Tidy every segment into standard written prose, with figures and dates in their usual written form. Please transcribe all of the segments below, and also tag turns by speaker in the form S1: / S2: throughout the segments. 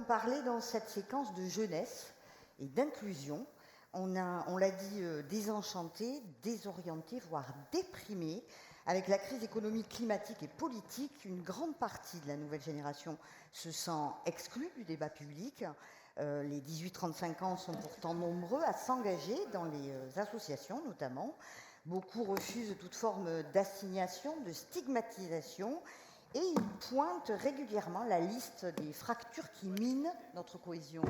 S1: Parler dans cette séquence de jeunesse et d'inclusion. On l'a dit, désenchanté, désorienté, voire déprimé. Avec la crise économique, climatique et politique, une grande partie de la nouvelle génération se sent exclue du débat public. Les 18-35 ans sont pourtant nombreux à s'engager dans les associations notamment. Beaucoup refusent toute forme d'assignation, de stigmatisation. Et il pointe régulièrement la liste des fractures qui minent notre cohésion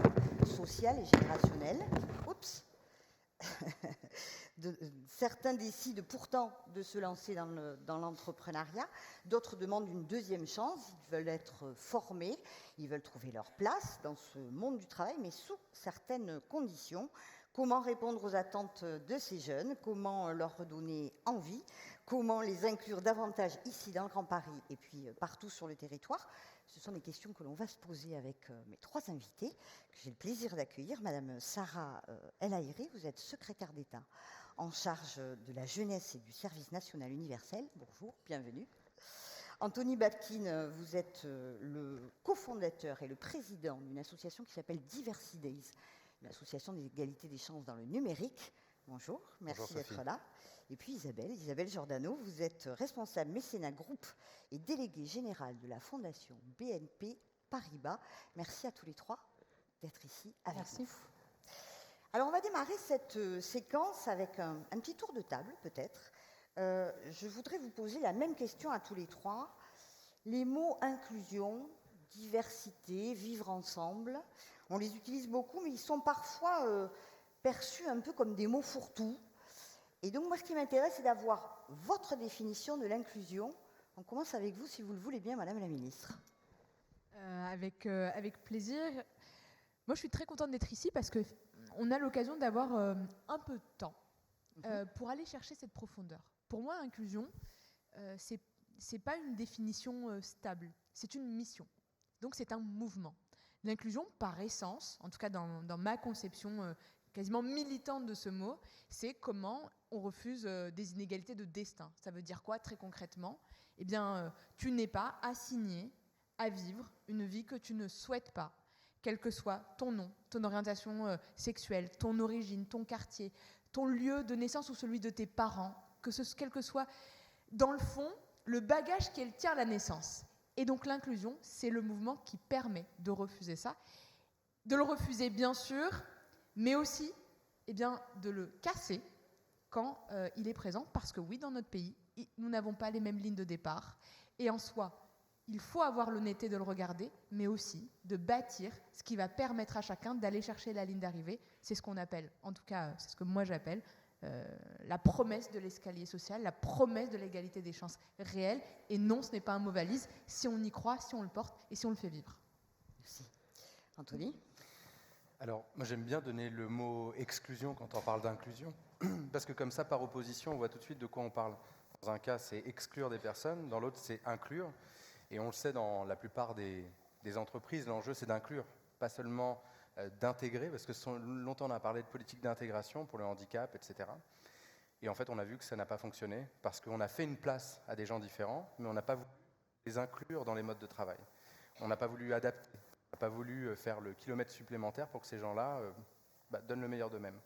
S1: sociale et générationnelle. Oups. Certains décident pourtant de se lancer dans l'entrepreneuriat, d'autres demandent une deuxième chance, ils veulent être formés, ils veulent trouver leur place dans ce monde du travail, mais sous certaines conditions. Comment répondre aux attentes de ces jeunes? Comment leur redonner envie? Comment les inclure davantage ici dans le Grand Paris et puis partout sur le territoire? Ce sont des questions que l'on va se poser avec mes trois invités, que j'ai le plaisir d'accueillir. Madame Sarah El Haïry, vous êtes secrétaire d'État en charge de la jeunesse et du service national universel. Bonjour, bienvenue. Anthony Babkin, vous êtes le cofondateur et le président d'une association qui s'appelle Diversity Days, l'association des égalités des chances dans le numérique. Bonjour, merci d'être là. Et puis Isabelle Giordano, vous êtes responsable mécénat groupe et déléguée générale de la fondation BNP Paribas. Merci à tous les trois d'être ici avec nous. Alors on va démarrer cette séquence avec un petit tour de table peut-être. Je voudrais vous poser la même question à tous les trois. Les mots inclusion, diversité, vivre ensemble, on les utilise beaucoup, mais ils sont parfois perçus un peu comme des mots fourre-tout. Et donc moi, ce qui m'intéresse, c'est d'avoir votre définition de l'inclusion. On commence avec vous, si vous le voulez bien, Madame la Ministre.
S2: Avec plaisir. Moi, je suis très contente d'être ici parce qu'on a l'occasion d'avoir un peu de temps pour aller chercher cette profondeur. Pour moi, inclusion, c'est pas une définition stable, c'est une mission. Donc, c'est un mouvement. L'inclusion, par essence, en tout cas dans ma conception quasiment militante de ce mot, c'est comment on refuse des inégalités de destin. Ça veut dire quoi, très concrètement? Eh bien, tu n'es pas assigné à vivre une vie que tu ne souhaites pas, quel que soit ton nom, ton orientation sexuelle, ton origine, ton quartier, ton lieu de naissance ou celui de tes parents, quel que soit, dans le fond, le bagage qui est le tien à la naissance. Et donc l'inclusion, c'est le mouvement qui permet de refuser ça. De le refuser, bien sûr, mais aussi de le casser quand il est présent, parce que oui, dans notre pays, nous n'avons pas les mêmes lignes de départ. Et en soi, il faut avoir l'honnêteté de le regarder, mais aussi de bâtir ce qui va permettre à chacun d'aller chercher la ligne d'arrivée. C'est ce qu'on appelle, en tout cas, c'est ce que moi j'appelle, la promesse de l'escalier social, la promesse de l'égalité des chances réelles. Et non, ce n'est pas un mot valise si on y croit, si on le porte et si on le fait vivre.
S1: Merci. Anthony ?
S3: Alors, moi j'aime bien donner le mot exclusion quand on parle d'inclusion, parce que comme ça, par opposition, on voit tout de suite de quoi on parle. Dans un cas, c'est exclure des personnes, dans l'autre, c'est inclure. Et on le sait dans la plupart des entreprises, l'enjeu, c'est d'inclure, pas seulement d'intégrer, parce que longtemps on a parlé de politique d'intégration pour le handicap, etc. Et en fait, on a vu que ça n'a pas fonctionné, parce qu'on a fait une place à des gens différents, mais on n'a pas voulu les inclure dans les modes de travail. On n'a pas voulu adapter. On n'a pas voulu faire le kilomètre supplémentaire pour que ces gens-là donnent le meilleur d'eux-mêmes.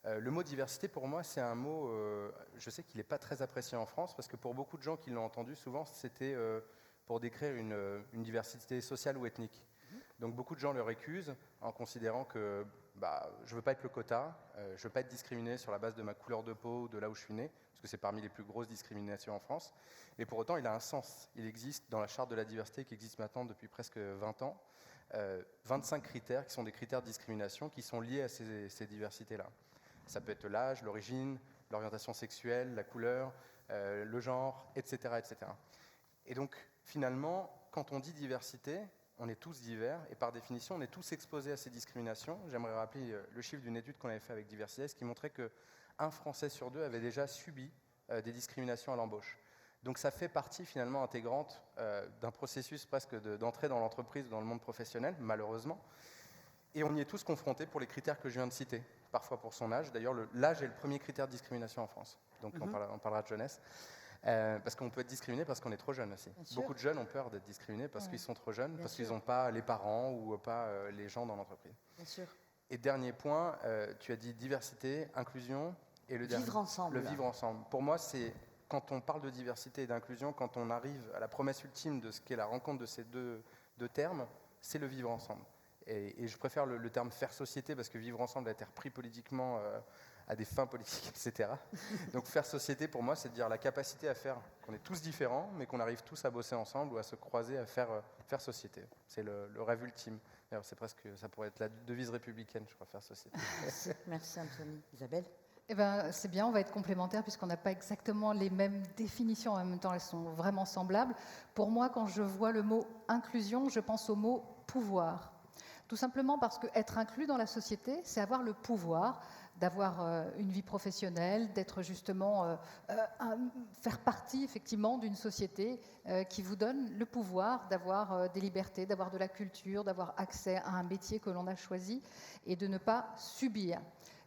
S3: Le mot diversité, pour moi, c'est un mot, je sais qu'il n'est pas très apprécié en France, parce que pour beaucoup de gens qui l'ont entendu, souvent, c'était pour décrire une diversité sociale ou ethnique. Donc beaucoup de gens le récusent en considérant que je ne veux pas être le quota, je ne veux pas être discriminé sur la base de ma couleur de peau ou de là où je suis né, parce que c'est parmi les plus grosses discriminations en France. Mais pour autant, il a un sens. Il existe dans la charte de la diversité qui existe maintenant depuis presque 20 ans, 25 critères qui sont des critères de discrimination qui sont liés à ces diversités-là. Ça peut être l'âge, l'origine, l'orientation sexuelle, la couleur, le genre, etc., etc. Et donc, finalement, quand on dit diversité, on est tous divers et par définition, on est tous exposés à ces discriminations. J'aimerais rappeler le chiffre d'une étude qu'on avait fait avec Diversity, qui montrait qu'un Français sur deux avait déjà subi des discriminations à l'embauche. Donc ça fait partie finalement intégrante d'un processus presque d'entrée dans l'entreprise ou dans le monde professionnel, malheureusement. Et on y est tous confrontés pour les critères que je viens de citer, parfois pour son âge. D'ailleurs, l'âge est le premier critère de discrimination en France. Donc on parlera de jeunesse. Parce qu'on peut être discriminé parce qu'on est trop jeune aussi. Beaucoup de jeunes ont peur d'être discriminés parce qu'ils sont trop jeunes, parce qu'ils n'ont pas les parents ou pas les gens dans l'entreprise.
S1: Bien sûr.
S3: Et dernier point, tu as dit diversité, inclusion et le
S1: vivre ensemble.
S3: Le vivre ensemble. Pour moi, c'est quand on parle de diversité et d'inclusion, quand on arrive à la promesse ultime de ce qu'est la rencontre de ces deux termes, c'est le vivre ensemble. Et je préfère le terme faire société parce que vivre ensemble a été repris politiquement à des fins politiques, etc. Donc faire société, pour moi, c'est de dire la capacité à faire qu'on est tous différents, mais qu'on arrive tous à bosser ensemble ou à se croiser, à faire société. C'est le rêve ultime. D'ailleurs, c'est presque, ça pourrait être la devise républicaine, je crois, faire société.
S1: Merci Anthony. Isabelle?
S4: Eh ben, c'est bien, on va être complémentaires puisqu'on n'a pas exactement les mêmes définitions, en même temps elles sont vraiment semblables. Pour moi, quand je vois le mot inclusion, je pense au mot pouvoir. Tout simplement parce qu'être inclus dans la société, c'est avoir le pouvoir d'avoir une vie professionnelle, d'être justement, faire partie effectivement d'une société qui vous donne le pouvoir d'avoir des libertés, d'avoir de la culture, d'avoir accès à un métier que l'on a choisi et de ne pas subir.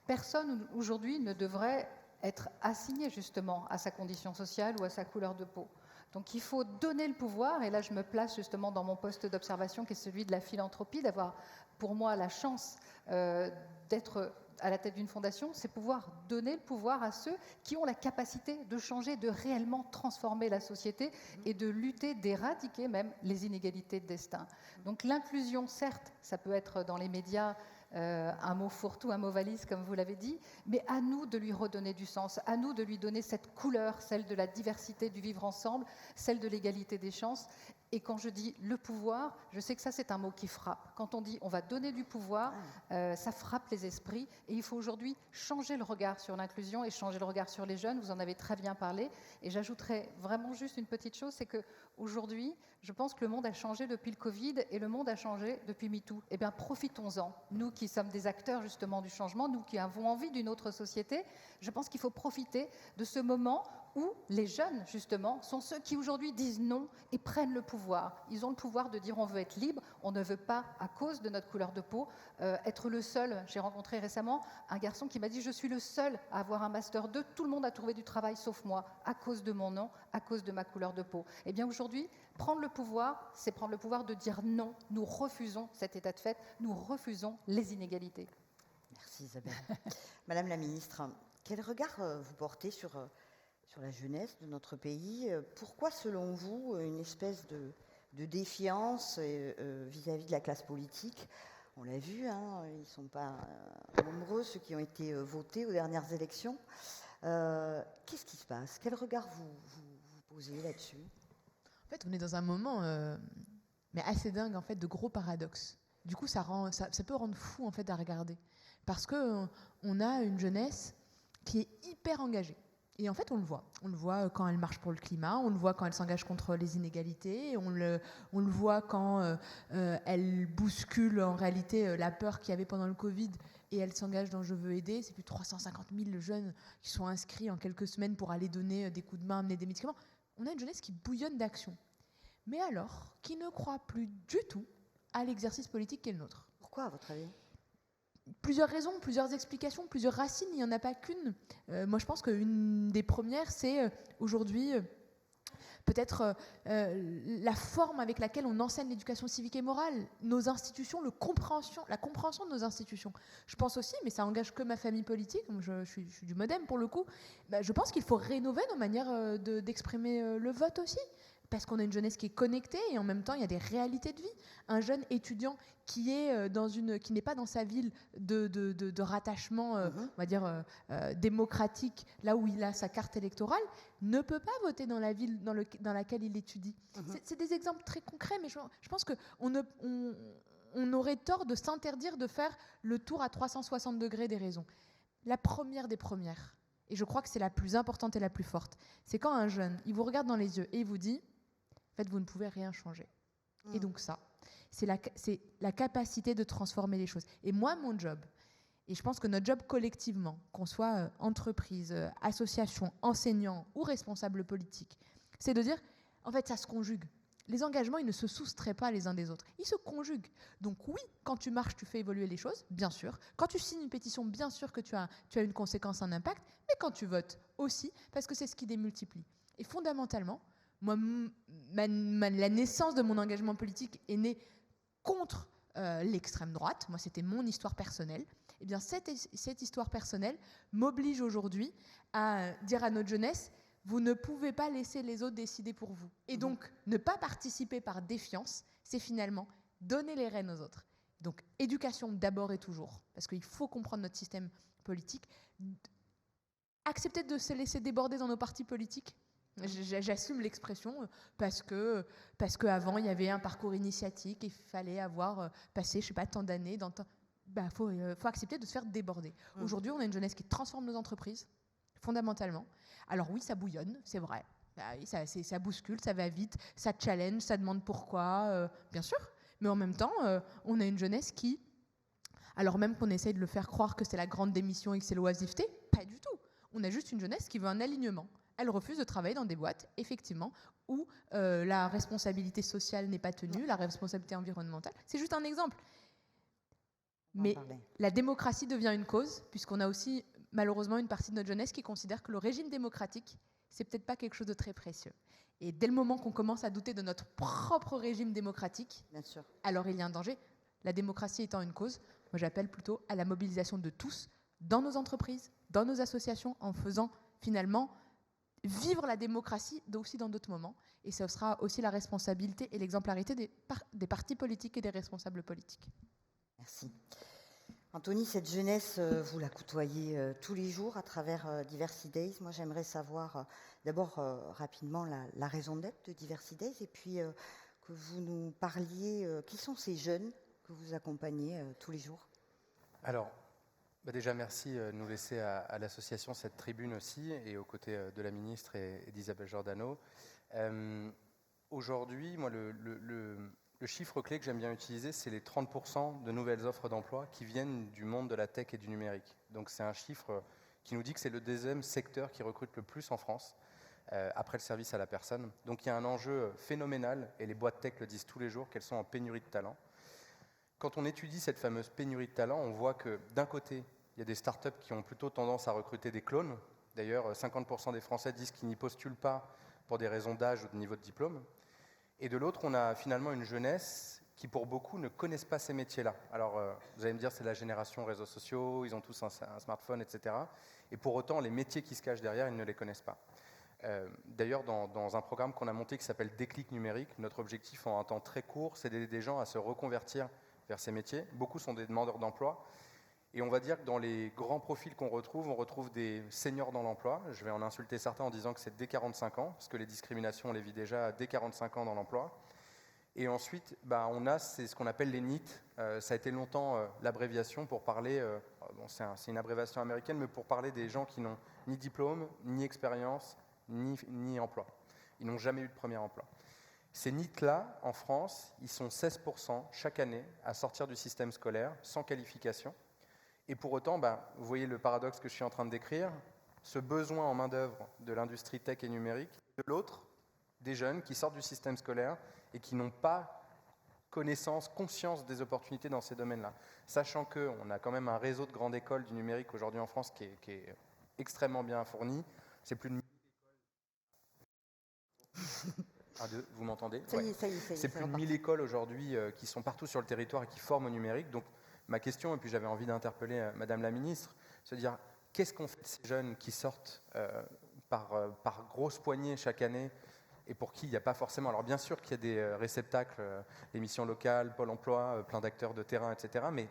S4: Personne aujourd'hui ne devrait être assigné justement à sa condition sociale ou à sa couleur de peau. Donc il faut donner le pouvoir, et là je me place justement dans mon poste d'observation qui est celui de la philanthropie, d'avoir pour moi la chance d'être à la tête d'une fondation, c'est pouvoir donner le pouvoir à ceux qui ont la capacité de changer, de réellement transformer la société et de lutter, d'éradiquer même les inégalités de destin. Donc l'inclusion, certes, ça peut être dans les médias, un mot fourre-tout, un mot valise, comme vous l'avez dit, mais à nous de lui redonner du sens, à nous de lui donner cette couleur, celle de la diversité, du vivre ensemble, celle de l'égalité des chances. Et quand je dis le pouvoir, je sais que ça, c'est un mot qui frappe. Quand on dit on va donner du pouvoir, ça frappe les esprits. Et il faut aujourd'hui changer le regard sur l'inclusion et changer le regard sur les jeunes. Vous en avez très bien parlé. Et j'ajouterais vraiment juste une petite chose, c'est qu'aujourd'hui, je pense que le monde a changé depuis le Covid et le monde a changé depuis MeToo. Eh bien, profitons-en. Nous qui sommes des acteurs justement du changement, nous qui avons envie d'une autre société, je pense qu'il faut profiter de ce moment où les jeunes, justement, sont ceux qui aujourd'hui disent non et prennent le pouvoir. Ils ont le pouvoir de dire on veut être libre, on ne veut pas, à cause de notre couleur de peau, être le seul. J'ai rencontré récemment un garçon qui m'a dit « Je suis le seul à avoir un Master 2, tout le monde a trouvé du travail sauf moi, à cause de mon nom, à cause de ma couleur de peau. » Eh bien aujourd'hui, prendre le pouvoir, c'est prendre le pouvoir de dire non. Nous refusons cet état de fait, nous refusons les inégalités.
S1: Merci Isabelle. Madame la ministre, quel regard vous portez sur la jeunesse de notre pays? Pourquoi, selon vous, une espèce de défiance vis-à-vis de la classe politique? On l'a vu, hein, ils ne sont pas nombreux, ceux qui ont été votés aux dernières élections. Qu'est-ce qui se passe? Quel regard vous posez là-dessus?
S2: En fait, on est dans un moment mais assez dingue, en fait, de gros paradoxes. Du coup, ça peut rendre fou, en fait, à regarder. Parce qu'on a une jeunesse qui est hyper engagée. Et en fait, on le voit. On le voit quand elle marche pour le climat, on le voit quand elle s'engage contre les inégalités, on le voit quand elle bouscule en réalité la peur qu'il y avait pendant le Covid et elle s'engage dans Je veux aider. C'est plus de 350 000 jeunes qui sont inscrits en quelques semaines pour aller donner des coups de main, amener des médicaments. On a une jeunesse qui bouillonne d'action. Mais alors, qui ne croit plus du tout à l'exercice politique qui est le nôtre.
S1: Pourquoi, à votre avis?
S2: Plusieurs raisons, plusieurs explications, plusieurs racines, il n'y en a pas qu'une. Moi, je pense qu'une des premières, c'est aujourd'hui peut-être la forme avec laquelle on enseigne l'éducation civique et morale, nos institutions, la compréhension de nos institutions. Je pense aussi, mais ça engage que ma famille politique, je suis du MoDem pour le coup, je pense qu'il faut rénover nos manières d'exprimer le vote aussi. Parce qu'on a une jeunesse qui est connectée et en même temps, il y a des réalités de vie. Un jeune étudiant qui n'est pas dans sa ville de rattachement, on va dire, démocratique, là où il a sa carte électorale, ne peut pas voter dans la ville dans laquelle il étudie. C'est des exemples très concrets, mais je pense qu'on aurait tort de s'interdire de faire le tour à 360 degrés des raisons. La première des premières, et je crois que c'est la plus importante et la plus forte, c'est quand un jeune, il vous regarde dans les yeux et il vous dit « En fait, vous ne pouvez rien changer. » Et donc ça, c'est la capacité de transformer les choses. Et moi, mon job, et je pense que notre job collectivement, qu'on soit entreprise, association, enseignant ou responsable politique, C'est de dire, en fait, ça se conjugue. Les engagements, ils ne se soustraient pas les uns des autres. Ils se conjuguent. Donc oui, quand tu marches, tu fais évoluer les choses, bien sûr. Quand tu signes une pétition, bien sûr que tu as une conséquence, un impact. Mais quand tu votes aussi, parce que c'est ce qui démultiplie. Et fondamentalement, moi, la naissance de mon engagement politique est née contre l'extrême droite. Moi, c'était mon histoire personnelle. Eh bien, cette histoire personnelle m'oblige aujourd'hui à dire à notre jeunesse, vous ne pouvez pas laisser les autres décider pour vous. Et donc, ne pas participer par défiance, c'est finalement donner les rênes aux autres. Donc, éducation d'abord et toujours, parce qu'il faut comprendre notre système politique. Accepter de se laisser déborder dans nos partis politiques. J'assume l'expression parce que avant il y avait un parcours initiatique et il fallait avoir passé, je sais pas, tant d'années dans faut accepter de se faire déborder. Aujourd'hui, on a une jeunesse qui transforme nos entreprises fondamentalement. Alors oui, ça bouillonne, c'est vrai. Ça bouscule, ça va vite, ça challenge, ça demande pourquoi, bien sûr. Mais en même temps, on a une jeunesse qui, alors même qu'on essaye de le faire croire que c'est la grande démission et que c'est l'oisiveté, pas du tout. On a juste une jeunesse qui veut un alignement. Elle refuse de travailler dans des boîtes, effectivement, où la responsabilité sociale n'est pas tenue, la responsabilité environnementale. C'est juste un exemple. Mais la démocratie devient une cause, puisqu'on a aussi malheureusement une partie de notre jeunesse qui considère que le régime démocratique, c'est peut-être pas quelque chose de très précieux. Et dès le moment qu'on commence à douter de notre propre régime démocratique, bien sûr, alors il y a un danger. La démocratie étant une cause, moi j'appelle plutôt à la mobilisation de tous, dans nos entreprises, dans nos associations, en faisant finalement vivre la démocratie aussi dans d'autres moments. Et ce sera aussi la responsabilité et l'exemplarité des partis politiques et des responsables politiques.
S1: Merci. Anthony, cette jeunesse, vous la côtoyez tous les jours à travers Diversity Days. Moi, j'aimerais savoir d'abord rapidement la raison d'être de Diversity Days et puis que vous nous parliez, qui sont ces jeunes que vous accompagnez tous les jours?
S3: Alors, déjà merci de nous laisser à l'association cette tribune aussi et aux côtés de la ministre et d'Isabelle Giordano. Aujourd'hui, moi, le chiffre clé que j'aime bien utiliser, c'est les 30% de nouvelles offres d'emploi qui viennent du monde de la tech et du numérique. Donc c'est un chiffre qui nous dit que c'est le deuxième secteur qui recrute le plus en France, après le service à la personne. Donc il y a un enjeu phénoménal, et les boîtes tech le disent tous les jours, qu'elles sont en pénurie de talent. Quand on étudie cette fameuse pénurie de talent, on voit que d'un côté, il y a des startups qui ont plutôt tendance à recruter des clones. D'ailleurs, 50% des Français disent qu'ils n'y postulent pas pour des raisons d'âge ou de niveau de diplôme. Et de l'autre, on a finalement une jeunesse qui, pour beaucoup, ne connaissent pas ces métiers-là. Alors, vous allez me dire, c'est la génération réseaux sociaux, ils ont tous un smartphone, etc. Et pour autant, les métiers qui se cachent derrière, ils ne les connaissent pas. D'ailleurs, dans un programme qu'on a monté qui s'appelle Déclic numérique, notre objectif en un temps très court, c'est d'aider des gens à se reconvertir vers ces métiers. Beaucoup sont des demandeurs d'emploi. Et on va dire que dans les grands profils qu'on retrouve, on retrouve des seniors dans l'emploi. Je vais en insulter certains en disant que c'est dès 45 ans, parce que les discriminations, on les vit déjà dès 45 ans dans l'emploi. Et ensuite, on a c'est ce qu'on appelle les NEET. Ça a été longtemps l'abréviation pour parler, c'est une abréviation américaine, mais pour parler des gens qui n'ont ni diplôme, ni expérience, ni emploi. Ils n'ont jamais eu de premier emploi. Ces NEET-là, en France, ils sont 16% chaque année à sortir du système scolaire sans qualification. Et pour autant, vous voyez le paradoxe que je suis en train de décrire, ce besoin en main-d'œuvre de l'industrie tech et numérique, de l'autre, des jeunes qui sortent du système scolaire et qui n'ont pas conscience des opportunités dans ces domaines-là. Sachant qu'on a quand même un réseau de grandes écoles du numérique aujourd'hui en France qui est extrêmement bien fourni. C'est plus de 1000 écoles. Vous m'entendez ?
S1: Ça y est.
S3: C'est plus de 1000 écoles aujourd'hui qui sont partout sur le territoire et qui forment au numérique. Donc, ma question, et puis j'avais envie d'interpeller Madame la Ministre, se dire, qu'est-ce qu'on fait de ces jeunes qui sortent par grosses poignées chaque année et pour qui il n'y a pas forcément... Alors bien sûr qu'il y a des réceptacles, les missions locales, Pôle emploi, plein d'acteurs de terrain, etc. Mais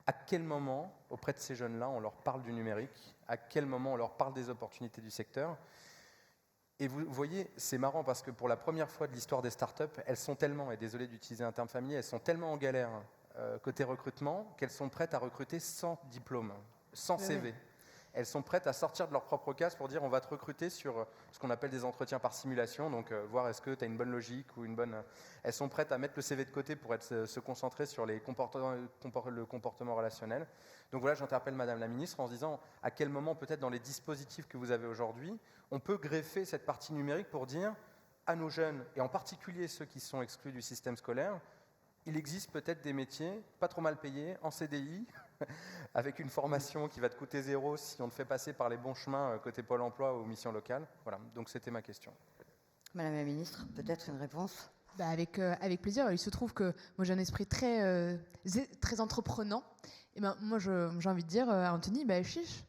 S3: à quel moment, auprès de ces jeunes-là, on leur parle du numérique? À quel moment on leur parle des opportunités du secteur? Et vous voyez, c'est marrant parce que pour la première fois de l'histoire des startups, elles sont tellement, et désolé d'utiliser un terme familier, elles sont tellement en galère côté recrutement qu'elles sont prêtes à recruter sans diplôme, sans CV. Elles sont prêtes à sortir de leur propre case pour dire on va te recruter sur ce qu'on appelle des entretiens par simulation, donc voir est-ce que tu as une bonne logique ou une bonne... Elles sont prêtes à mettre le CV de côté pour se concentrer sur le comportement relationnel. Donc voilà, j'interpelle Madame la Ministre en se disant à quel moment peut-être dans les dispositifs que vous avez aujourd'hui, on peut greffer cette partie numérique pour dire à nos jeunes, et en particulier ceux qui sont exclus du système scolaire, il existe peut-être des métiers pas trop mal payés, en CDI, avec une formation qui va te coûter 0 si on te fait passer par les bons chemins côté Pôle emploi ou mission locale. Voilà, donc c'était ma question.
S1: Madame la ministre, peut-être une réponse?
S2: Avec plaisir. Il se trouve que moi j'ai un esprit très entreprenant. Et moi j'ai envie de dire à Anthony, chiche.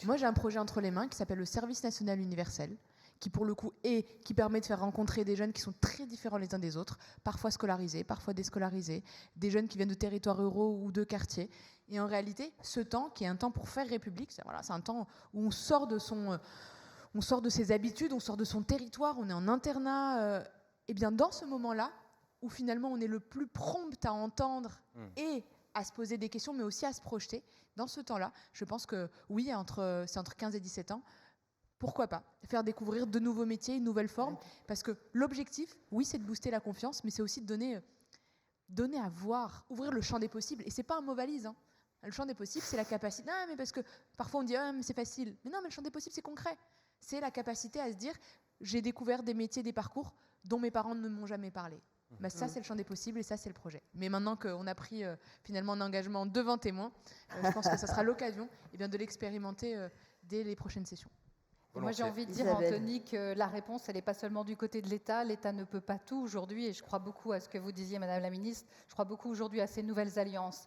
S2: Moi j'ai un projet entre les mains qui s'appelle le Service national universel, qui pour le coup qui permet de faire rencontrer des jeunes qui sont très différents les uns des autres, parfois scolarisés, parfois déscolarisés, des jeunes qui viennent de territoires ruraux ou de quartiers. Et en réalité, ce temps qui est un temps pour faire République, c'est un temps où on sort de ses habitudes, on sort de son territoire, on est en internat. Et bien dans ce moment-là, où finalement on est le plus prompt à entendre et à se poser des questions, mais aussi à se projeter, dans ce temps-là, je pense que oui, c'est entre 15 et 17 ans, pourquoi pas faire découvrir de nouveaux métiers, une nouvelle forme, parce que l'objectif, oui, c'est de booster la confiance, mais c'est aussi de donner à voir, ouvrir le champ des possibles. Et c'est pas un mot valise, hein. Le champ des possibles, c'est la capacité. Non, mais parce que parfois on dit mais c'est facile. Mais non, mais le champ des possibles, c'est concret. C'est la capacité à se dire j'ai découvert des métiers, des parcours dont mes parents ne m'ont jamais parlé. Ça, c'est le champ des possibles et ça, c'est le projet. Mais maintenant qu'on a pris finalement un engagement devant témoins, je pense que ça sera l'occasion de l'expérimenter dès les prochaines sessions.
S4: Moi, j'ai envie de dire, Anthony, que la réponse, elle n'est pas seulement du côté de l'État. L'État ne peut pas tout aujourd'hui, et je crois beaucoup à ce que vous disiez, Madame la Ministre. Je crois beaucoup aujourd'hui à ces nouvelles alliances.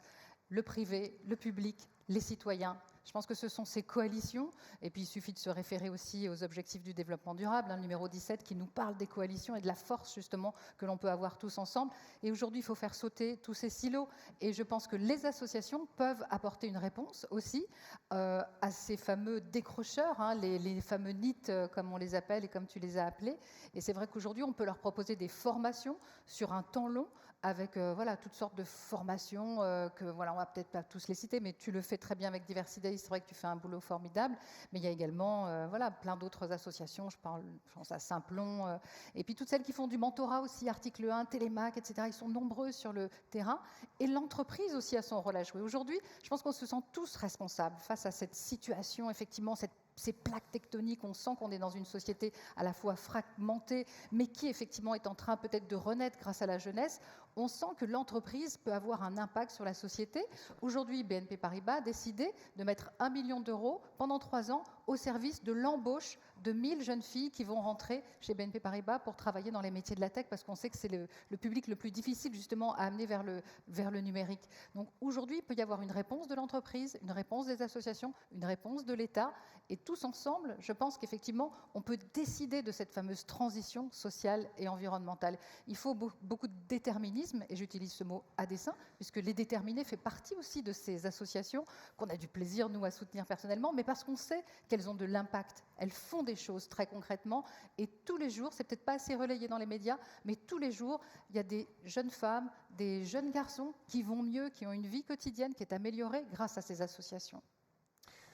S4: Le privé, le public, les citoyens. Je pense que ce sont ces coalitions, et puis il suffit de se référer aussi aux objectifs du développement durable, le numéro 17, qui nous parle des coalitions et de la force justement que l'on peut avoir tous ensemble. Et aujourd'hui, il faut faire sauter tous ces silos, et je pense que les associations peuvent apporter une réponse aussi à ces fameux décrocheurs, les fameux NEET, comme on les appelle et comme tu les as appelés. Et c'est vrai qu'aujourd'hui, on peut leur proposer des formations sur un temps long, avec toutes sortes de formations que on va peut-être pas tous les citer, mais tu le fais très bien avec Diversidays. C'est vrai que tu fais un boulot formidable, mais il y a également plein d'autres associations. Je pense à Simplon, et puis toutes celles qui font du mentorat aussi, Article 1, Télémac, etc. Ils sont nombreux sur le terrain, et l'entreprise aussi a son rôle à jouer. Aujourd'hui, je pense qu'on se sent tous responsables face à cette situation, effectivement, ces plaques tectoniques. On sent qu'on est dans une société à la fois fragmentée, mais qui effectivement est en train peut-être de renaître grâce à la jeunesse. On sent que l'entreprise peut avoir un impact sur la société. Aujourd'hui, BNP Paribas a décidé de mettre 1 million d'euros pendant 3 ans au service de l'embauche de 1000 jeunes filles qui vont rentrer chez BNP Paribas pour travailler dans les métiers de la tech, parce qu'on sait que c'est le public le plus difficile justement à amener vers le numérique. Donc aujourd'hui, il peut y avoir une réponse de l'entreprise, une réponse des associations, une réponse de l'État, et tous ensemble, je pense qu'effectivement, on peut décider de cette fameuse transition sociale et environnementale. Il faut beaucoup de déterminisme, et j'utilise ce mot à dessein, puisque les déterminés fait partie aussi de ces associations qu'on a du plaisir, nous, à soutenir personnellement, mais parce qu'on sait qu'elles ont de l'impact. Elles font des choses très concrètement, et tous les jours, c'est peut-être pas assez relayé dans les médias, mais tous les jours, il y a des jeunes femmes, des jeunes garçons qui vont mieux, qui ont une vie quotidienne qui est améliorée grâce à ces associations.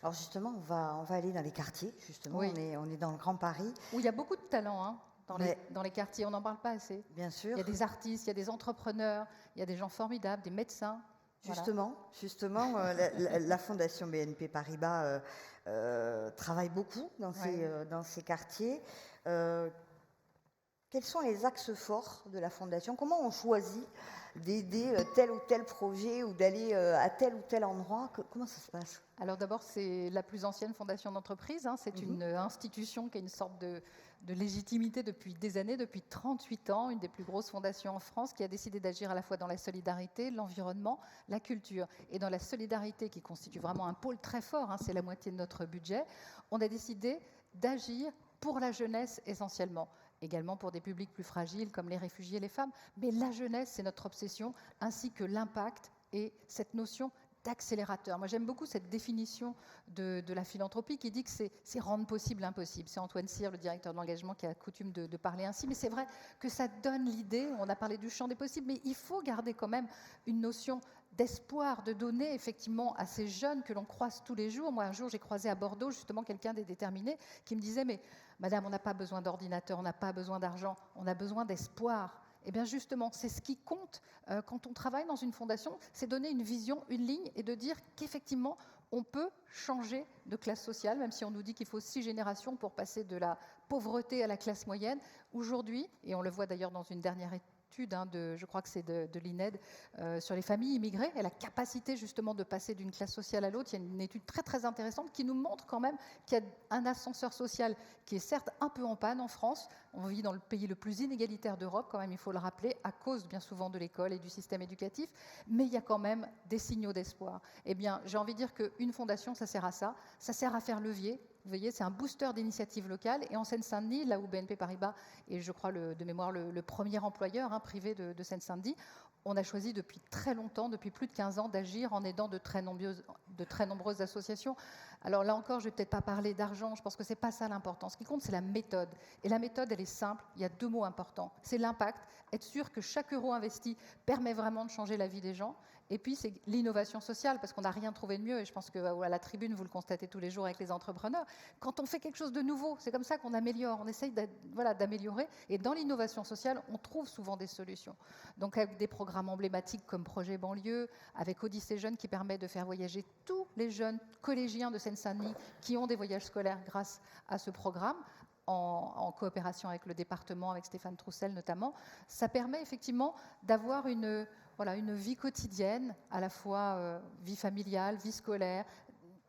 S1: Alors justement, on va aller dans les quartiers, justement,
S4: Oui.
S1: on est dans le Grand Paris.
S4: Où il y a beaucoup de talent, dans les quartiers, on n'en parle pas assez.
S1: Bien sûr.
S4: Il y a des artistes, il y a des entrepreneurs, il y a des gens formidables, des médecins.
S1: Justement, la Fondation BNP Paribas travaille beaucoup dans ces quartiers. Quels sont les axes forts de la Fondation? Comment on choisit d'aider tel ou tel projet ou d'aller à tel ou tel endroit? Comment ça se passe?
S4: Alors d'abord, c'est la plus ancienne fondation d'entreprise. C'est une institution qui a une sorte de légitimité depuis des années, depuis 38 ans, une des plus grosses fondations en France, qui a décidé d'agir à la fois dans la solidarité, l'environnement, la culture. Et dans la solidarité, qui constitue vraiment un pôle très fort, c'est la moitié de notre budget, on a décidé d'agir pour la jeunesse essentiellement. Également pour des publics plus fragiles comme les réfugiés et les femmes. Mais la jeunesse, c'est notre obsession, ainsi que l'impact et cette notion d'accélérateur. Moi, j'aime beaucoup cette définition de la philanthropie qui dit que c'est rendre possible l'impossible. C'est Antoine Cyr, le directeur de l'engagement, qui a coutume de parler ainsi. Mais c'est vrai que ça donne l'idée, on a parlé du champ des possibles, mais il faut garder quand même une notion d'espoir, de donner effectivement à ces jeunes que l'on croise tous les jours. Moi, un jour, j'ai croisé à Bordeaux justement quelqu'un des déterminés qui me disait « Mais madame, on n'a pas besoin d'ordinateur, on n'a pas besoin d'argent, on a besoin d'espoir. » Eh bien justement, c'est ce qui compte quand on travaille dans une fondation, c'est donner une vision, une ligne et de dire qu'effectivement, on peut changer de classe sociale, même si on nous dit qu'il faut 6 générations pour passer de la pauvreté à la classe moyenne. Aujourd'hui, et on le voit d'ailleurs dans une dernière étude, je crois que c'est de l'INED, sur les familles immigrées et la capacité justement de passer d'une classe sociale à l'autre. Il y a une étude très très intéressante qui nous montre quand même qu'il y a un ascenseur social qui est certes un peu en panne en France. On vit dans le pays le plus inégalitaire d'Europe, quand même, il faut le rappeler, à cause bien souvent de l'école et du système éducatif, mais il y a quand même des signaux d'espoir. Eh bien, j'ai envie de dire qu'une fondation, ça sert à ça sert à faire levier. Vous voyez, c'est un booster d'initiatives locales. Et en Seine-Saint-Denis, là où BNP Paribas est, je crois, de mémoire, le premier employeur privé de Seine-Saint-Denis, on a choisi depuis très longtemps, depuis plus de 15 ans, d'agir en aidant de très nombreuses associations. Alors là encore, je ne vais peut-être pas parler d'argent, je pense que ce n'est pas ça l'important. Ce qui compte, c'est la méthode. Et la méthode, elle est simple, il y a 2 mots importants. C'est l'impact, être sûr que chaque euro investi permet vraiment de changer la vie des gens. Et puis, c'est l'innovation sociale, parce qu'on n'a rien trouvé de mieux. Et je pense qu'à la tribune, vous le constatez tous les jours avec les entrepreneurs. Quand on fait quelque chose de nouveau, c'est comme ça qu'on améliore. On essaye d'améliorer. Et dans l'innovation sociale, on trouve souvent des solutions. Donc, avec des programmes emblématiques comme Projet Banlieue, avec Odyssée Jeunes qui permet de faire voyager tous les jeunes collégiens de Seine-Saint-Denis qui ont des voyages scolaires grâce à ce programme, en coopération avec le département, avec Stéphane Troussel notamment, ça permet effectivement d'avoir une vie quotidienne, à la fois vie familiale, vie scolaire,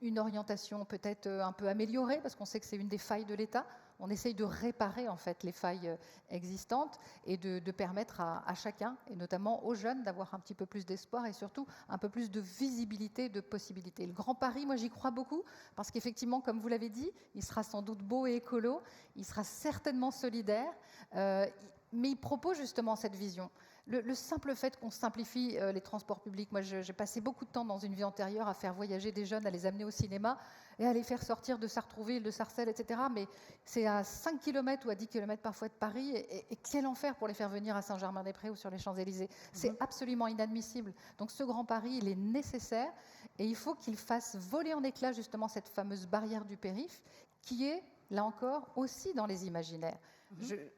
S4: une orientation peut-être un peu améliorée, parce qu'on sait que c'est une des failles de l'État. On essaye de réparer en fait les failles existantes et de permettre à chacun, et notamment aux jeunes, d'avoir un petit peu plus d'espoir et surtout un peu plus de visibilité, de possibilités. Le Grand Paris, moi j'y crois beaucoup, parce qu'effectivement, comme vous l'avez dit, il sera sans doute beau et écolo, il sera certainement solidaire, mais il propose justement cette vision. Le simple fait qu'on simplifie les transports publics, moi j'ai passé beaucoup de temps dans une vie antérieure à faire voyager des jeunes, à les amener au cinéma et à les faire sortir de Sartrouville, de Sarcelles, etc. Mais c'est à 5 km ou à 10 km parfois de Paris, et quel enfer pour les faire venir à Saint-Germain-des-Prés ou sur les Champs-Élysées. C'est absolument inadmissible. Donc ce Grand Paris, il est nécessaire et il faut qu'il fasse voler en éclats justement cette fameuse barrière du périph' qui est, là encore, aussi dans les imaginaires.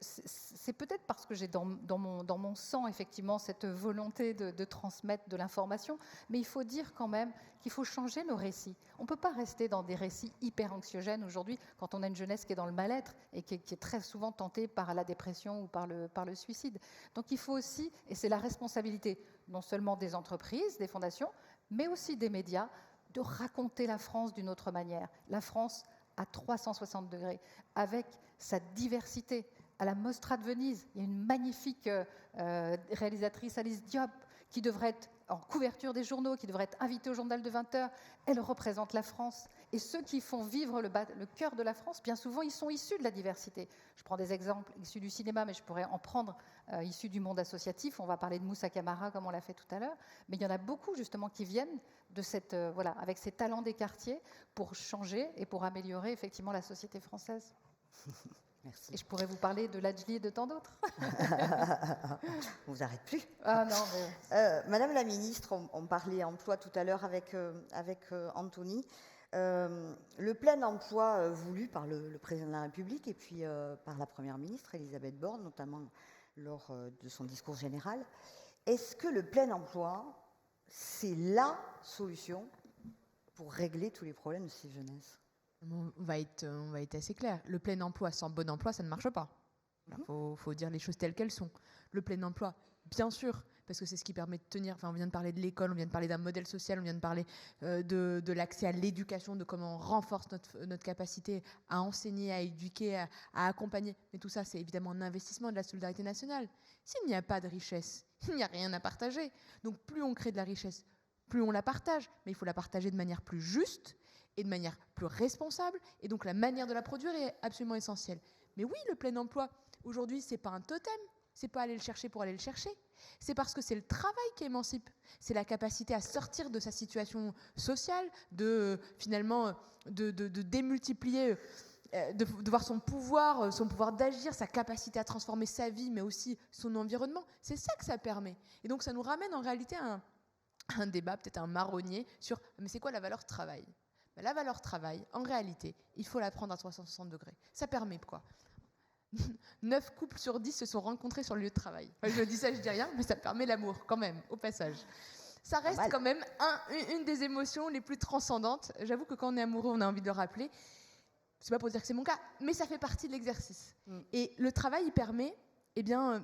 S4: C'est peut-être parce que j'ai dans mon sang effectivement cette volonté de transmettre de l'information, mais il faut dire quand même qu'il faut changer nos récits. On ne peut pas rester dans des récits hyper anxiogènes aujourd'hui quand on a une jeunesse qui est dans le mal-être et qui est très souvent tentée par la dépression ou par le suicide. Donc il faut aussi, et c'est la responsabilité non seulement des entreprises, des fondations, mais aussi des médias, de raconter la France d'une autre manière. La France à 360 degrés, avec sa diversité. À la Mostra de Venise, il y a une magnifique réalisatrice, Alice Diop, qui devrait être en couverture des journaux, qui devrait être invitée au journal de 20h. Elle représente la France. Et ceux qui font vivre le cœur de la France, bien souvent, ils sont issus de la diversité. Je prends des exemples issus du cinéma, mais je pourrais en prendre issus du monde associatif. On va parler de Moussa Camara, comme on l'a fait tout à l'heure. Mais il y en a beaucoup, justement, qui viennent de avec ces talents des quartiers pour changer et pour améliorer, effectivement, la société française.
S1: Merci.
S4: Et je pourrais vous parler de Ladjli et de tant d'autres.
S1: On ne vous arrête plus.
S4: Ah non, mais...
S1: Madame la ministre, on parlait emploi tout à l'heure avec Anthony. Le plein emploi voulu par le président de la République et puis par la première ministre, Elisabeth Borne, notamment lors de son discours général. Est-ce que le plein emploi, c'est la solution pour régler tous les problèmes de ces jeunesses ?
S2: On va être assez clair. Le plein emploi sans bon emploi, ça ne marche pas. Il faut dire les choses telles qu'elles sont. Le plein emploi, bien sûr, parce que c'est ce qui permet de tenir. Enfin, on vient de parler de l'école, on vient de parler d'un modèle social, on vient de parler de l'accès à l'éducation, de comment on renforce notre capacité à enseigner, à éduquer, à accompagner. Mais tout ça, c'est évidemment un investissement de la solidarité nationale. S'il n'y a pas de richesse, il n'y a rien à partager. Donc plus on crée de la richesse, plus on la partage. Mais il faut la partager de manière plus juste et de manière plus responsable, et donc la manière de la produire est absolument essentielle. Mais oui, le plein emploi, aujourd'hui, c'est pas un totem, c'est pas aller le chercher pour aller le chercher, c'est parce que c'est le travail qui émancipe, c'est la capacité à sortir de sa situation sociale, finalement de démultiplier, de voir son pouvoir d'agir, sa capacité à transformer sa vie, mais aussi son environnement. C'est ça que ça permet. Et donc ça nous ramène en réalité à un débat, peut-être un marronnier, sur mais c'est quoi la valeur travail ? La valeur travail, en réalité, il faut la prendre à 360 degrés. Ça permet quoi ? 9 couples sur 10 se sont rencontrés sur le lieu de travail. Enfin, je dis ça, je dis rien, mais ça permet l'amour quand même, au passage. Ça reste quand même une des émotions les plus transcendantes. J'avoue que quand on est amoureux, on a envie de le rappeler. C'est pas pour dire que c'est mon cas, mais ça fait partie de l'exercice. Et le travail, il permet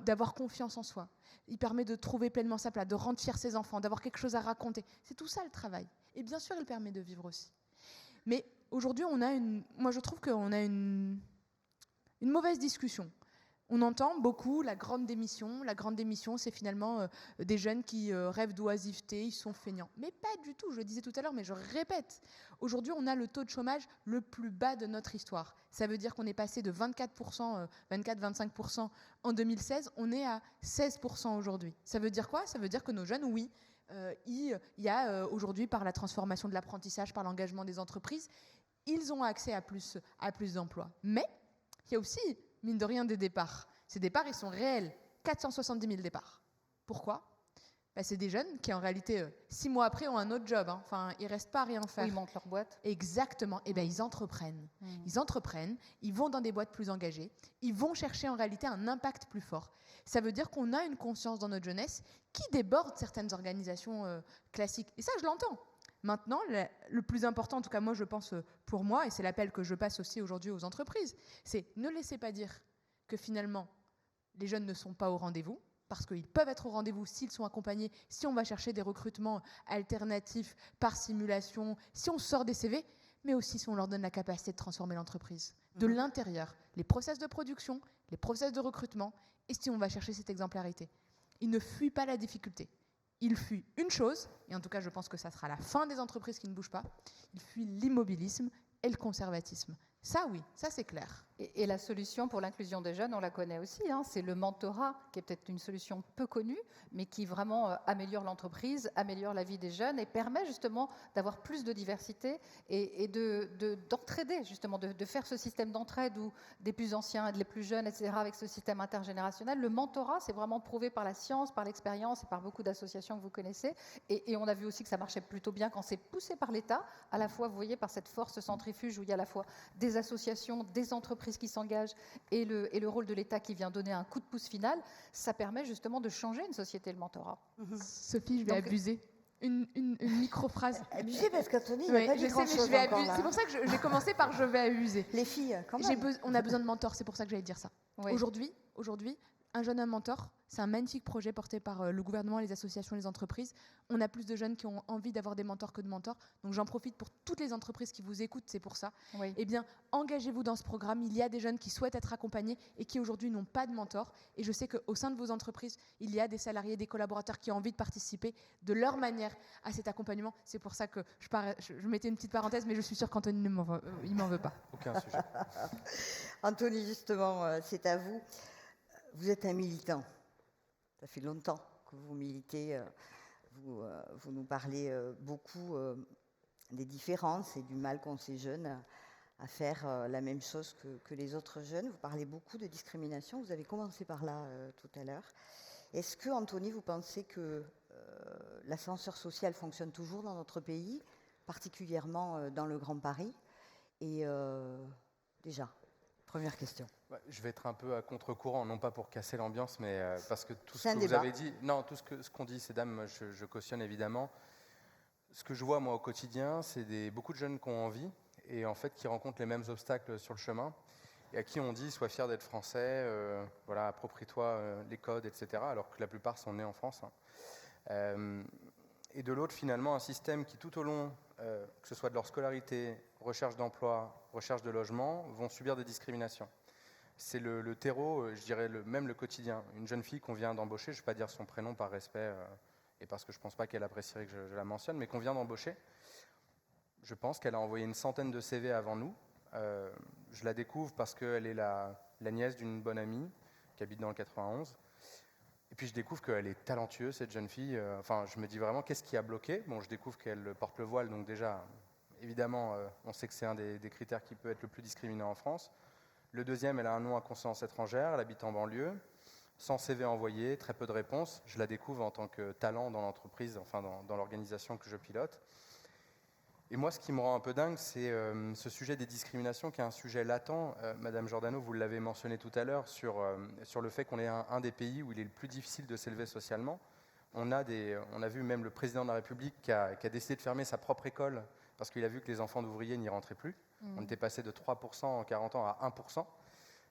S2: d'avoir confiance en soi. Il permet de trouver pleinement sa place, de rendre fier ses enfants, d'avoir quelque chose à raconter. C'est tout ça le travail. Et bien sûr, il permet de vivre aussi. Mais aujourd'hui, moi je trouve qu'on a une mauvaise discussion. On entend beaucoup la grande démission. La grande démission, c'est finalement des jeunes qui rêvent d'oisiveté, ils sont feignants. Mais pas du tout, je le disais tout à l'heure, mais je répète. Aujourd'hui, on a le taux de chômage le plus bas de notre histoire. Ça veut dire qu'on est passé de 24-25% en 2016, on est à 16% aujourd'hui. Ça veut dire quoi? Ça veut dire que nos jeunes, oui, il y a aujourd'hui, par la transformation de l'apprentissage, par l'engagement des entreprises, ils ont accès à plus d'emplois. Mais il y a aussi, mine de rien, des départs. Ces départs, ils sont réels. 470 000 départs. Pourquoi? C'est des jeunes qui, en réalité, 6 mois après, ont un autre job. Enfin, ils ne restent pas à rien faire.
S4: Ils montent leur boîte.
S2: Exactement. Et ils entreprennent. Ils entreprennent, ils vont dans des boîtes plus engagées, ils vont chercher en réalité un impact plus fort. Ça veut dire qu'on a une conscience dans notre jeunesse qui déborde certaines organisations classiques. Et ça, je l'entends. Maintenant, le plus important, en tout cas moi je pense pour moi, et c'est l'appel que je passe aussi aujourd'hui aux entreprises, c'est ne laissez pas dire que finalement les jeunes ne sont pas au rendez-vous, parce qu'ils peuvent être au rendez-vous s'ils sont accompagnés, si on va chercher des recrutements alternatifs par simulation, si on sort des CV, mais aussi si on leur donne la capacité de transformer l'entreprise de l'intérieur, les process de production, les process de recrutement, et si on va chercher cette exemplarité. Ils ne fuient pas la difficulté. Il fuit une chose, et en tout cas je pense que ça sera la fin des entreprises qui ne bougent pas, il fuit l'immobilisme et le conservatisme. Ça oui, ça c'est clair.
S4: Et la solution pour l'inclusion des jeunes, on la connaît aussi, c'est le mentorat, qui est peut-être une solution peu connue, mais qui vraiment améliore l'entreprise, améliore la vie des jeunes et permet justement d'avoir plus de diversité et d'entraider, justement, de faire ce système d'entraide où des plus anciens et des plus jeunes, etc., avec ce système intergénérationnel. Le mentorat, c'est vraiment prouvé par la science, par l'expérience et par beaucoup d'associations que vous connaissez. Et on a vu aussi que ça marchait plutôt bien quand c'est poussé par l'État, à la fois, vous voyez, par cette force centrifuge où il y a à la fois des associations, des entreprises qui s'engagent et le rôle de l'État qui vient donner un coup de pouce final, ça permet justement de changer une société, le mentorat.
S2: Sophie, je vais abuser. Une micro-phrase.
S1: Abuser parce qu'Anthony, il
S2: oui,
S1: n'a pas dit grand-chose encore.
S2: C'est pour ça que j'ai commencé par je vais abuser.
S1: Les filles, quand même.
S2: On a besoin de mentors, c'est pour ça que j'allais dire ça. Oui. Aujourd'hui, un jeune homme mentor, c'est un magnifique projet porté par le gouvernement, les associations, les entreprises. On a plus de jeunes qui ont envie d'avoir des mentors que de mentors. Donc j'en profite pour toutes les entreprises qui vous écoutent, c'est pour ça. Oui. Eh bien, engagez-vous dans ce programme. Il y a des jeunes qui souhaitent être accompagnés et qui aujourd'hui n'ont pas de mentor. Et je sais qu'au sein de vos entreprises, il y a des salariés, des collaborateurs qui ont envie de participer de leur manière à cet accompagnement. C'est pour ça que je mettais une petite parenthèse, mais je suis sûre qu'Anthony ne m'en veut pas.
S3: Aucun sujet.
S1: Anthony, justement, c'est à vous. Vous êtes un militant. Ça fait longtemps que vous militez. Vous nous parlez beaucoup des différences et du mal qu'ont ces jeunes à faire la même chose que les autres jeunes. Vous parlez beaucoup de discrimination. Vous avez commencé par là tout à l'heure. Est-ce que, Anthony, vous pensez que l'ascenseur social fonctionne toujours dans notre pays, particulièrement dans le Grand Paris? Et déjà, première question.
S3: Je vais être un peu à contre-courant, non pas pour casser l'ambiance, mais parce que tout ce que
S1: vous
S3: avez dit, non, tout ce qu'ont dit ces dames, je cautionne évidemment. Ce que je vois moi au quotidien, c'est beaucoup de jeunes qui ont envie et en fait qui rencontrent les mêmes obstacles sur le chemin et à qui on dit sois fier d'être français, voilà, approprie-toi les codes, etc. Alors que la plupart sont nés en France. Et de l'autre, finalement, un système qui tout au long, que ce soit de leur scolarité, recherche d'emploi, recherche de logement, vont subir des discriminations. C'est le terreau, je dirais même le quotidien. Une jeune fille qu'on vient d'embaucher, je ne vais pas dire son prénom par respect et parce que je ne pense pas qu'elle apprécierait que je la mentionne, mais qu'on vient d'embaucher. Je pense qu'elle a envoyé une centaine de CV avant nous. Je la découvre parce qu'elle est la nièce d'une bonne amie qui habite dans le 91. Et puis je découvre qu'elle est talentueuse, cette jeune fille. Enfin, je me dis vraiment, qu'est-ce qui a bloqué? Bon, je découvre qu'elle porte le voile, donc déjà, évidemment, on sait que c'est un des critères qui peut être le plus discriminant en France. Le deuxième, elle a un nom à consonance étrangère, elle habite en banlieue, sans CV envoyé, très peu de réponses. Je la découvre en tant que talent dans l'entreprise, enfin dans l'organisation que je pilote. Et moi, ce qui me rend un peu dingue, c'est ce sujet des discriminations, qui est un sujet latent. Madame Giordano, vous l'avez mentionné tout à l'heure, sur le fait qu'on est un des pays où il est le plus difficile de s'élever socialement. On a vu même le président de la République qui a décidé de fermer sa propre école parce qu'il a vu que les enfants d'ouvriers n'y rentraient plus. On était passé de 3% en 40 ans à 1%.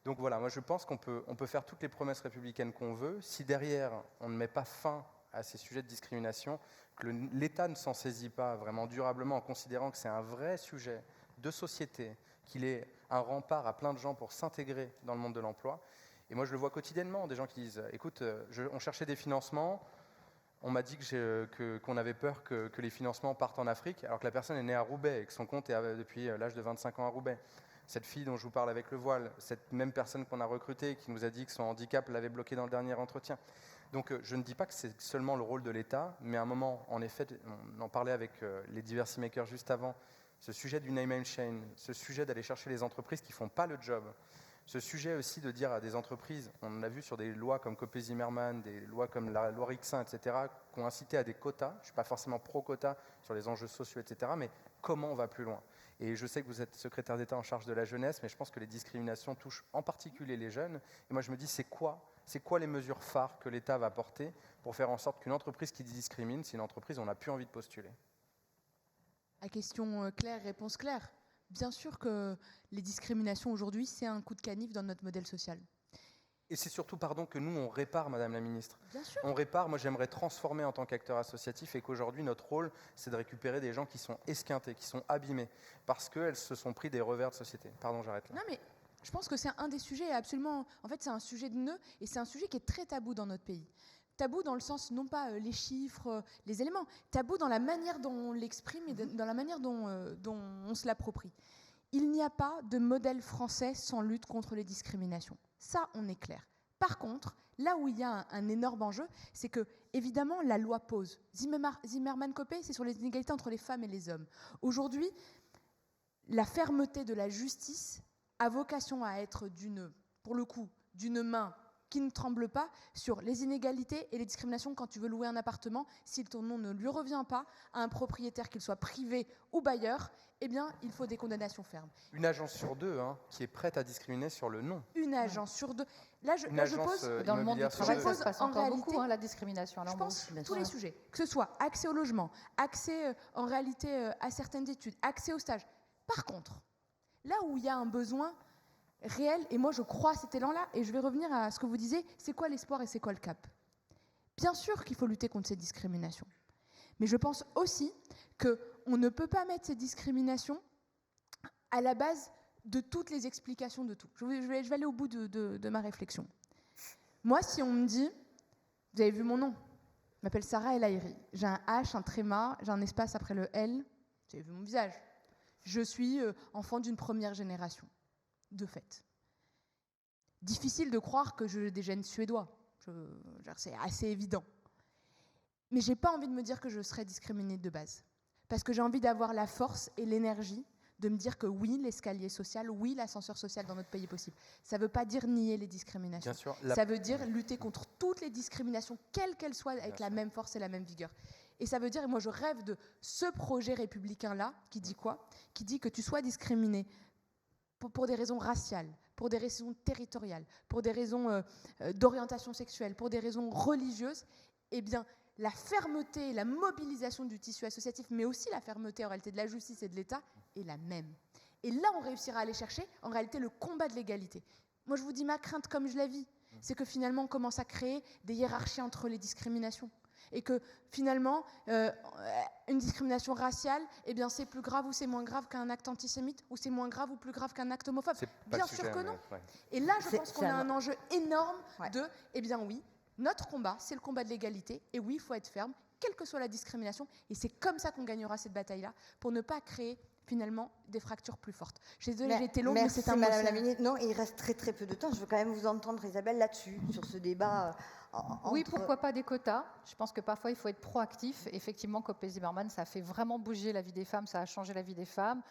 S3: Donc voilà, moi je pense qu'on peut faire toutes les promesses républicaines qu'on veut. Si derrière, on ne met pas fin à ces sujets de discrimination, que l'État ne s'en saisit pas vraiment durablement en considérant que c'est un vrai sujet de société, qu'il est un rempart à plein de gens pour s'intégrer dans le monde de l'emploi. Et moi je le vois quotidiennement, des gens qui disent « Écoute, on cherchait des financements, on m'a dit qu'on avait peur que les financements partent en Afrique, alors que la personne est née à Roubaix et que son compte est depuis l'âge de 25 ans à Roubaix. » Cette fille dont je vous parle avec le voile, cette même personne qu'on a recrutée qui nous a dit que son handicap l'avait bloqué dans le dernier entretien. Donc je ne dis pas que c'est seulement le rôle de l'État, mais à un moment, en effet, on en parlait avec les diversity makers juste avant, ce sujet du name and shame, ce sujet d'aller chercher les entreprises qui ne font pas le job, ce sujet aussi de dire à des entreprises, on l'a vu sur des lois comme Copé-Zimmermann, des lois comme la loi Rixin, etc., qui ont incité à des quotas. Je ne suis pas forcément pro-quotas sur les enjeux sociaux, etc., mais comment on va plus loin ? Et je sais que vous êtes secrétaire d'État en charge de la jeunesse, mais je pense que les discriminations touchent en particulier les jeunes. Et moi, je me dis, c'est quoi les mesures phares que l'État va porter pour faire en sorte qu'une entreprise qui discrimine, c'est une entreprise où on n'a plus envie de postuler ?
S2: À question claire, réponse claire. Bien sûr que les discriminations aujourd'hui, c'est un coup de canif dans notre modèle social.
S3: Et c'est surtout, que nous, on répare, Madame la Ministre.
S2: Bien sûr.
S3: On répare. Moi, j'aimerais transformer en tant qu'acteur associatif et qu'aujourd'hui, notre rôle, c'est de récupérer des gens qui sont esquintés, qui sont abîmés, parce qu'elles se sont pris des revers de société. Pardon, j'arrête là.
S2: Non, mais je pense que c'est un des sujets absolument... En fait, c'est un sujet de nœud et c'est un sujet qui est très tabou dans notre pays. Tabou dans le sens, non pas les chiffres, les éléments, tabou dans la manière dont on l'exprime et dans la manière dont on se l'approprie. Il n'y a pas de modèle français sans lutte contre les discriminations. Ça, on est clair. Par contre, là où il y a un énorme enjeu, c'est que, évidemment, la loi pose. Zimmermann-Copé, c'est sur les inégalités entre les femmes et les hommes. Aujourd'hui, la fermeté de la justice a vocation à être pour le coup, d'une main qui ne tremble pas sur les inégalités et les discriminations quand tu veux louer un appartement. Si ton nom ne lui revient pas à un propriétaire, qu'il soit privé ou bailleur, eh bien, il faut des condamnations fermes.
S3: Une agence sur deux qui est prête à discriminer sur le nom.
S2: Une agence sur deux. Là, je pose...
S4: Dans le monde du travail, ça se passe encore
S2: réalité,
S4: beaucoup, la discrimination.
S2: Je pense tous les sujets, que ce soit accès au logement, accès en réalité à certaines études, accès au stage. Par contre, là où il y a un besoin réel, et moi je crois à cet élan-là, et je vais revenir à ce que vous disiez, c'est quoi l'espoir et c'est quoi le cap ? Bien sûr qu'il faut lutter contre ces discriminations, mais je pense aussi qu'on ne peut pas mettre ces discriminations à la base de toutes les explications de tout. Je vais aller au bout de ma réflexion. Moi, si on me dit, vous avez vu mon nom, je m'appelle Sarah El Haïry, j'ai un H, un tréma, j'ai un espace après le L, vous avez vu mon visage, je suis enfant d'une première génération. De fait. Difficile de croire que j'ai des gènes suédois. C'est assez évident. Mais je n'ai pas envie de me dire que je serais discriminée de base. Parce que j'ai envie d'avoir la force et l'énergie de me dire que oui, l'escalier social, oui, l'ascenseur social dans notre pays est possible. Ça ne veut pas dire nier les discriminations.
S3: Bien sûr,
S2: ça veut dire lutter contre toutes les discriminations, quelles qu'elles soient, avec la même force et la même vigueur. Et ça veut dire, et moi je rêve de ce projet républicain-là, qui dit quoi ? Qui dit que tu sois discriminé pour des raisons raciales, pour des raisons territoriales, pour des raisons d'orientation sexuelle, pour des raisons religieuses, eh bien, la fermeté, la mobilisation du tissu associatif, mais aussi la fermeté en réalité de la justice et de l'État, est la même. Et là, on réussira à aller chercher, en réalité, le combat de l'égalité. Moi, je vous dis ma crainte comme je la vis, c'est que finalement, on commence à créer des hiérarchies entre les discriminations. Et que finalement, une discrimination raciale, eh bien, c'est plus grave ou c'est moins grave qu'un acte antisémite, ou c'est moins grave ou plus grave qu'un acte homophobe. Bien sûr que non. Ouais. Et là, je pense qu'on a un enjeu énorme de, eh bien oui, notre combat, c'est le combat de l'égalité, et oui, il faut être ferme, quelle que soit la discrimination, et c'est comme ça qu'on gagnera cette bataille-là, pour ne pas créer finalement des fractures plus fortes. Je suis désolée, j'ai été longue, mais c'est un
S1: Madame la Ministre. Non, il reste très très peu de temps. Je veux quand même vous entendre, Isabelle, là-dessus, sur ce débat
S4: Oui, pourquoi pas des quotas. Je pense que parfois, il faut être proactif. Effectivement, Copé Zimmermann, ça a fait vraiment bouger la vie des femmes, ça a changé la vie des femmes.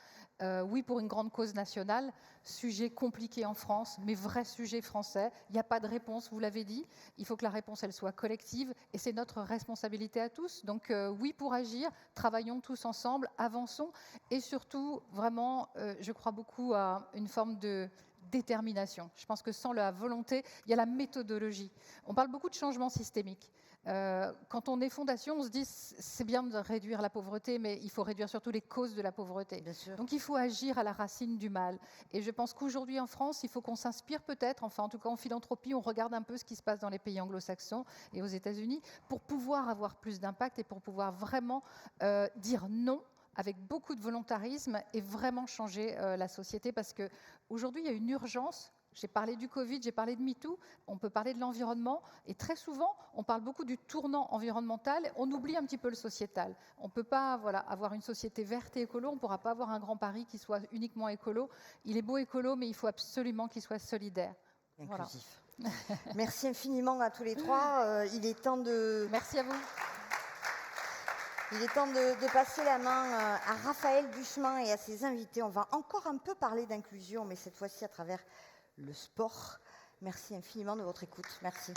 S4: Oui, pour une grande cause nationale, sujet compliqué en France, mais vrai sujet français. Il n'y a pas de réponse, vous l'avez dit. Il faut que la réponse, elle soit collective, et c'est notre responsabilité à tous. Donc oui, pour agir, travaillons tous ensemble, avançons, et surtout, vraiment, je crois beaucoup à une forme de détermination. Je pense que sans la volonté, il y a la méthodologie. On parle beaucoup de changement systémique. Quand on est fondation, on se dit c'est bien de réduire la pauvreté, mais il faut réduire surtout les causes de la pauvreté. Donc il faut agir à la racine du mal. Et je pense qu'aujourd'hui en France, il faut qu'on s'inspire peut-être, enfin en tout cas en philanthropie, on regarde un peu ce qui se passe dans les pays anglo-saxons et aux États-Unis pour pouvoir avoir plus d'impact et pour pouvoir vraiment dire non avec beaucoup de volontarisme et vraiment changer la société, parce qu'aujourd'hui, il y a une urgence. J'ai parlé du Covid, j'ai parlé de MeToo, on peut parler de l'environnement, et très souvent, on parle beaucoup du tournant environnemental, on oublie un petit peu le sociétal. On ne peut pas avoir une société verte et écolo, on ne pourra pas avoir un Grand Paris qui soit uniquement écolo. Il est beau écolo, mais il faut absolument qu'il soit solidaire.
S1: Inclusif. Voilà. Merci infiniment à tous les trois. Il est temps de...
S4: Merci à vous.
S1: Il est temps de passer la main à Raphaël Duchemin et à ses invités. On va encore un peu parler d'inclusion, mais cette fois-ci à travers le sport. Merci infiniment de votre écoute. Merci.